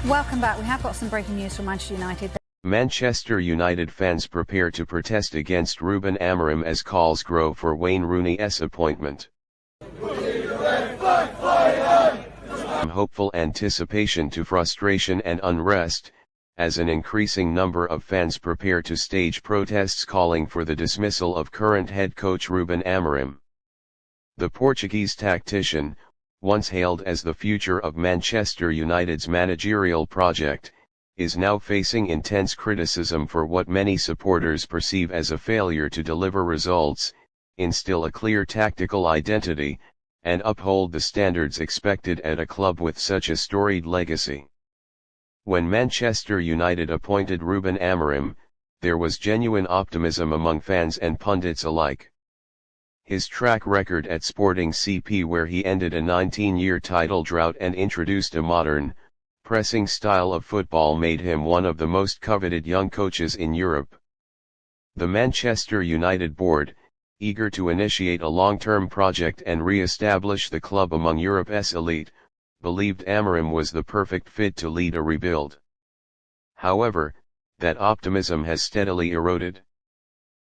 Welcome back. We have got some breaking news from Manchester United. Manchester United fans prepare to protest against Ruben Amorim as calls grow for Wayne Rooney's appointment. From hopeful anticipation to frustration and unrest, as an increasing number of fans prepare to stage protests calling for the dismissal of current head coach Ruben Amorim. The Portuguese tactician, once hailed as the future of Manchester United's managerial project, is now facing intense criticism for what many supporters perceive as a failure to deliver results, instill a clear tactical identity, and uphold the standards expected at a club with such a storied legacy. When Manchester United appointed Ruben Amorim, there was genuine optimism among fans and pundits alike. His track record at Sporting CP, where he ended a 19-year title drought and introduced a modern, pressing style of football, made him one of the most coveted young coaches in Europe. The Manchester United board, eager to initiate a long-term project and re-establish the club among Europe's elite, believed Amorim was the perfect fit to lead a rebuild. However, that optimism has steadily eroded.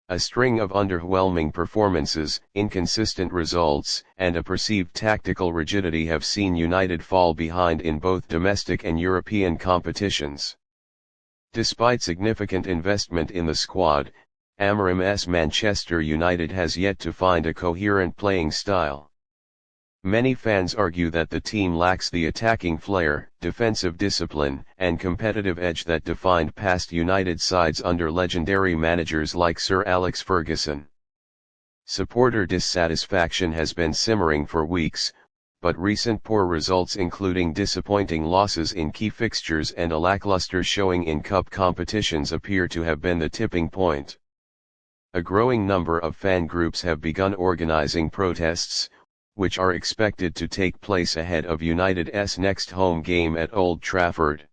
A string of underwhelming performances, inconsistent results, and a perceived tactical rigidity have seen United fall behind in both domestic and European competitions. Despite significant investment in the squad, Amorim's Manchester United has yet to find a coherent playing style. Many fans argue that the team lacks the attacking flair, defensive discipline, and competitive edge that defined past United sides under legendary managers like Sir Alex Ferguson. Supporter dissatisfaction has been simmering for weeks, but recent poor results, including disappointing losses in key fixtures and a lackluster showing in cup competitions, appear to have been the tipping point. A growing number of fan groups have begun organizing protests, which are expected to take place ahead of United's next home game at Old Trafford.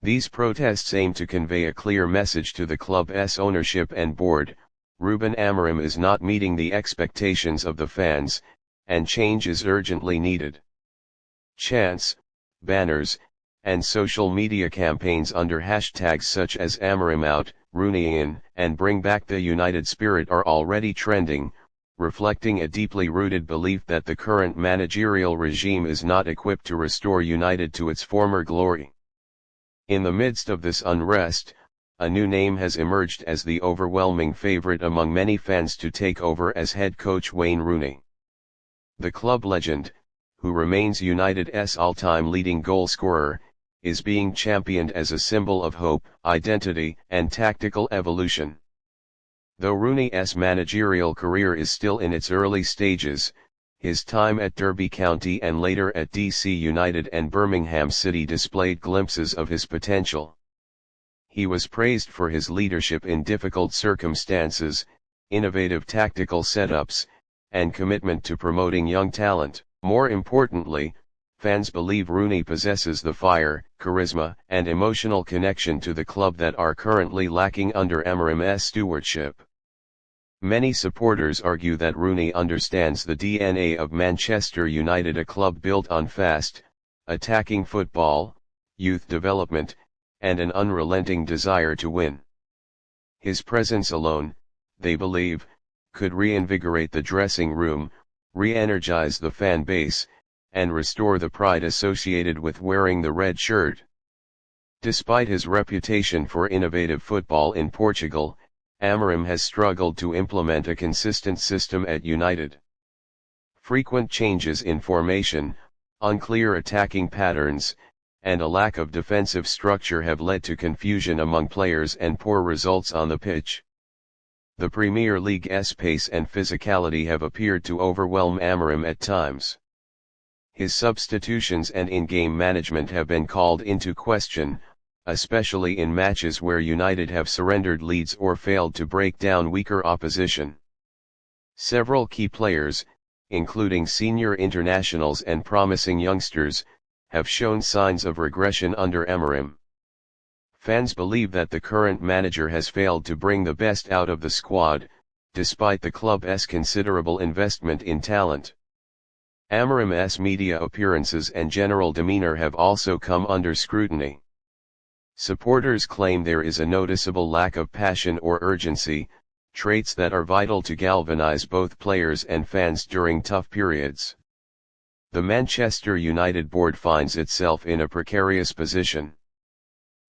These protests aim to convey a clear message to the club's ownership and board: Ruben Amorim is not meeting the expectations of the fans, and change is urgently needed. Chants, banners, and social media campaigns under hashtags such as Amorim Out, Rooney In, and Bring Back the United Spirit are already trending, reflecting a deeply rooted belief that the current managerial regime is not equipped to restore United to its former glory. In the midst of this unrest, a new name has emerged as the overwhelming favorite among many fans to take over as head coach: Wayne Rooney. The club legend, who remains United's all-time leading goal scorer, is being championed as a symbol of hope, identity, and tactical evolution. Though Rooney's managerial career is still in its early stages, his time at Derby County and later at DC United and Birmingham City displayed glimpses of his potential. He was praised for his leadership in difficult circumstances, innovative tactical setups, and commitment to promoting young talent. More importantly, fans believe Rooney possesses the fire, charisma, and emotional connection to the club that are currently lacking under Amorim's stewardship. Many supporters argue that Rooney understands the DNA of Manchester United, a club built on fast, attacking football, youth development, and an unrelenting desire to win. His presence alone, they believe, could reinvigorate the dressing room, re-energize the fan base, and restore the pride associated with wearing the red shirt. Despite his reputation for innovative football in Portugal, Amorim has struggled to implement a consistent system at United. Frequent changes in formation, unclear attacking patterns, and a lack of defensive structure have led to confusion among players and poor results on the pitch. The Premier League's pace and physicality have appeared to overwhelm Amorim at times. His substitutions and in-game management have been called into question, especially in matches where United have surrendered leads or failed to break down weaker opposition. Several key players, including senior internationals and promising youngsters, have shown signs of regression under Amorim. Fans believe that the current manager has failed to bring the best out of the squad, despite the club's considerable investment in talent. Amorim's media appearances and general demeanor have also come under scrutiny. Supporters claim there is a noticeable lack of passion or urgency, traits that are vital to galvanize both players and fans during tough periods. The Manchester United board finds itself in a precarious position.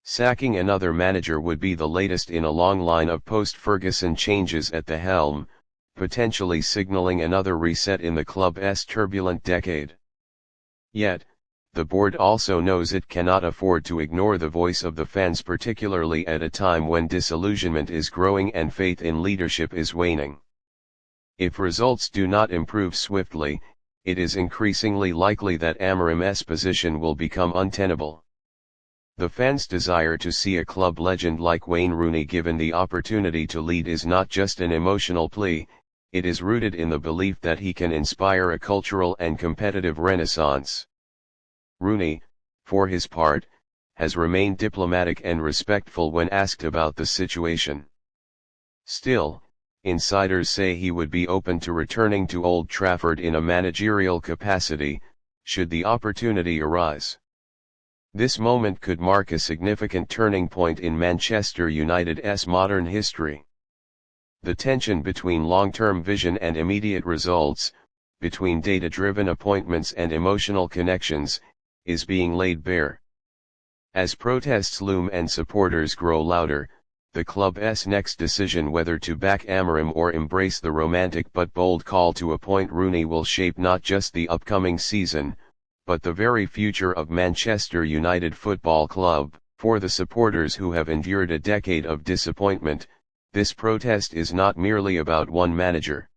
Sacking another manager would be the latest in a long line of post-Ferguson changes at the helm, potentially signaling another reset in the club's turbulent decade. Yet, the board also knows it cannot afford to ignore the voice of the fans, particularly at a time when disillusionment is growing and faith in leadership is waning. If results do not improve swiftly, it is increasingly likely that Amorim's position will become untenable. The fans' desire to see a club legend like Wayne Rooney given the opportunity to lead is not just an emotional plea, it is rooted in the belief that he can inspire a cultural and competitive renaissance. Rooney, for his part, has remained diplomatic and respectful when asked about the situation. Still, insiders say he would be open to returning to Old Trafford in a managerial capacity, should the opportunity arise. This moment could mark a significant turning point in Manchester United's modern history. The tension between long-term vision and immediate results, between data-driven appointments and emotional connections, is being laid bare. As protests loom and supporters grow louder, the club's next decision whether to back Amorim or embrace the romantic but bold call to appoint Rooney will shape not just the upcoming season, but the very future of Manchester United Football Club. For the supporters who have endured a decade of disappointment, this protest is not merely about one manager.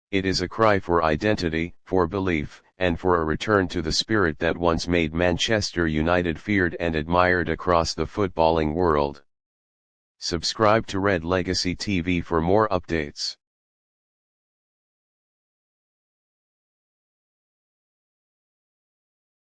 It is a cry for identity, for belief, and for a return to the spirit that once made Manchester United feared and admired across the footballing world. Subscribe to Red Legacy TV for more updates.